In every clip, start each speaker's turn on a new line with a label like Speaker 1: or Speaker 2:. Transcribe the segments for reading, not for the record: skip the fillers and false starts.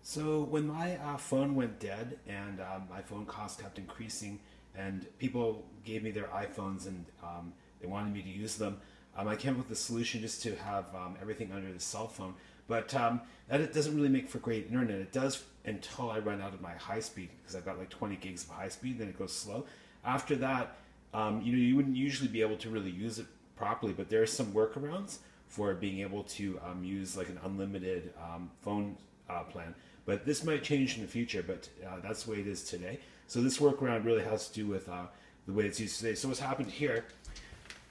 Speaker 1: So when my phone went dead and my phone costs kept increasing, and people gave me their iPhones and they wanted me to use them, I came up with a solution just to have everything under the cell phone. But that it doesn't really make for great internet. It does until I run out of my high speed, because I've got like 20 gigs of high speed. Then it goes slow. After that, you wouldn't usually be able to really use it properly. But there are some workarounds for being able to use like an unlimited phone plan. But this might change in the future, but that's the way it is today. So this workaround really has to do with the way it's used today. So what's happened here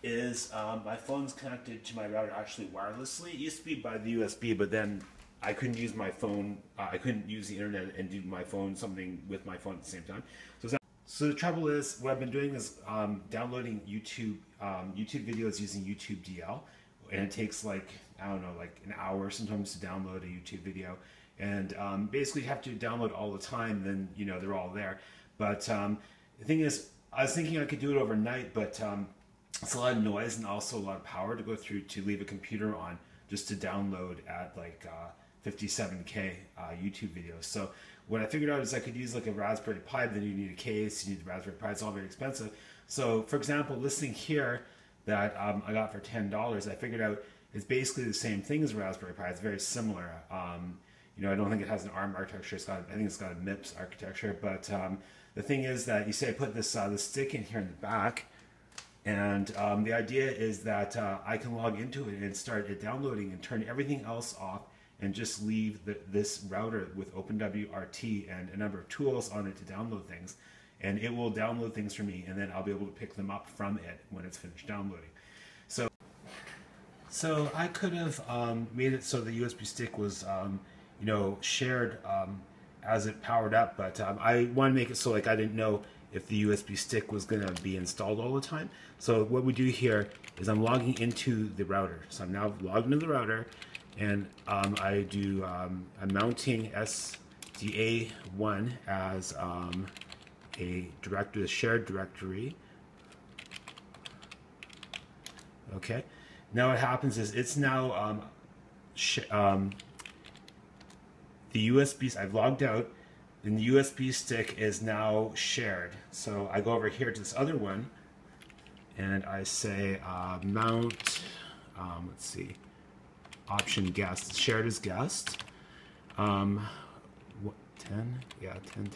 Speaker 1: is my phone's connected to my router actually wirelessly. It used to be by the USB, but then I couldn't use my phone, I couldn't use the internet and do my phone, something with my phone at the same time. So the trouble is, what I've been doing is downloading YouTube videos using YouTube DL, and it takes like, I don't know, like an hour sometimes to download a YouTube video. And basically you have to download all the time, then they're all there. But the thing is, I was thinking I could do it overnight, but it's a lot of noise and also a lot of power to go through to leave a computer on just to download at like 57K YouTube videos. So what I figured out is I could use like a Raspberry Pi, but then you need a case, you need the Raspberry Pi, it's all very expensive. So for example, this thing here that I got for $10, I figured out it's basically the same thing as a Raspberry Pi. It's very similar. I don't think it has an ARM architecture. I think it's got a MIPS architecture. But the thing is that you say I put this stick in here in the back, and the idea is that I can log into it and start it downloading and turn everything else off and just leave this router with OpenWrt and a number of tools on it to download things. And it will download things for me, and then I'll be able to pick them up from it when it's finished downloading. So I could have made it so the USB stick was shared as it powered up, but I want to make it so like I didn't know if the USB stick was going to be installed all the time. So what we do here is I'm logging into the router. So I'm now logged into the router, and I'm mounting SDA1 as a shared directory. Okay. Now what happens is it's now the USB, I've logged out, and the USB stick is now shared. So I go over here to this other one, and I say mount, let's see, option guest, shared as guest. What, 10? Yeah, 10.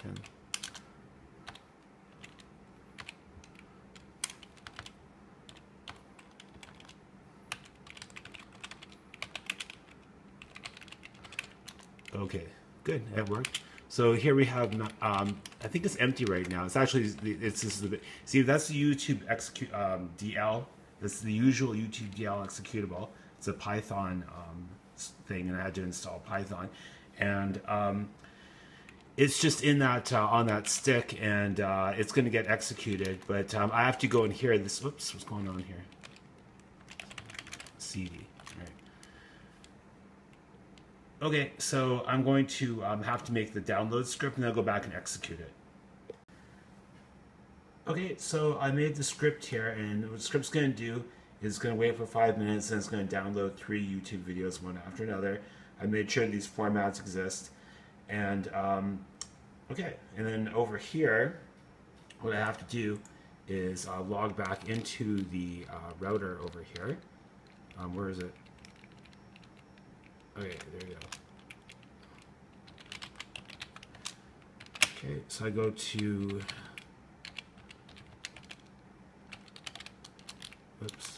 Speaker 1: Okay, good, that worked. So here we have, I think it's empty right now. It's actually, see, that's the YouTube DL. That's the usual YouTube DL executable. It's a Python thing, and I had to install Python. And it's just in that, on that stick, and it's gonna get executed. But I have to go in here, whoops, what's going on here? CD. Okay, so I'm going to have to make the download script, and then I'll go back and execute it. Okay, so I made the script here, and what the script's going to do is it's going to wait for 5 minutes, and it's going to download 3 YouTube videos one after another. I made sure these formats exist, and okay, and then over here, what I have to do is log back into the router over here. Where is it? Okay, there you go. Okay, so I go to, oops.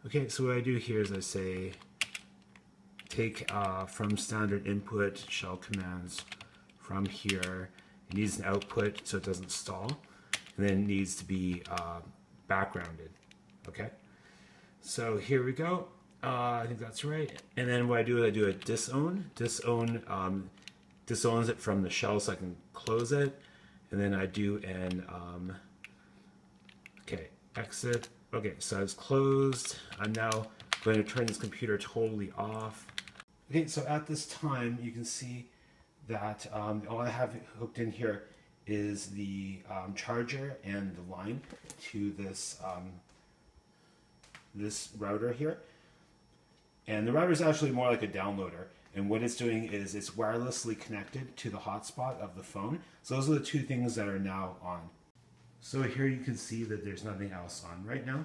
Speaker 1: Okay, so what I do here is I say, take from standard input shell commands from here. It needs an output so it doesn't stall, and then it needs to be backgrounded. Okay, so here we go. I think that's right. And then what I do is I do a disown. Disowns it from the shell so I can close it. And then I do an okay, exit. Okay, so it's closed. I'm now going to turn this computer totally off. Okay, so at this time you can see that all I have hooked in here is the charger and the line to this this router here. And the router is actually more like a downloader. And what it's doing is it's wirelessly connected to the hotspot of the phone. So those are the two things that are now on. So here you can see that there's nothing else on right now.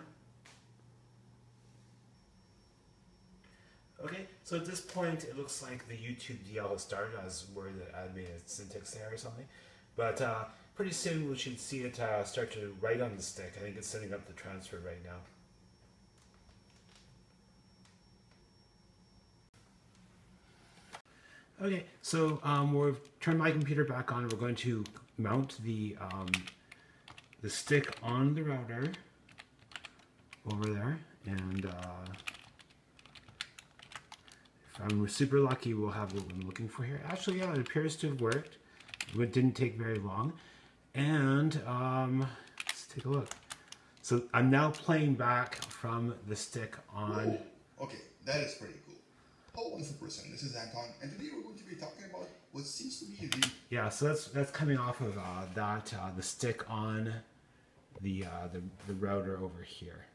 Speaker 1: Okay, so at this point it looks like the YouTube DL has started. I was worried that I made a syntax error or something. But pretty soon we should see it start to write on the stick. I think it's setting up the transfer right now. Okay, so we've turned my computer back on. We're going to mount the stick on the router over there, and if I'm super lucky, we'll have what I'm looking for here. Actually, yeah, it appears to have worked. It didn't take very long, and let's take a look. So I'm now playing back from the stick on.
Speaker 2: Whoa. Okay, that is pretty cool. Hello, wonderful person. This is Anton, and today we're going to be talking about what seems to be the...
Speaker 1: Yeah, so that's coming off of the stick on the router over here.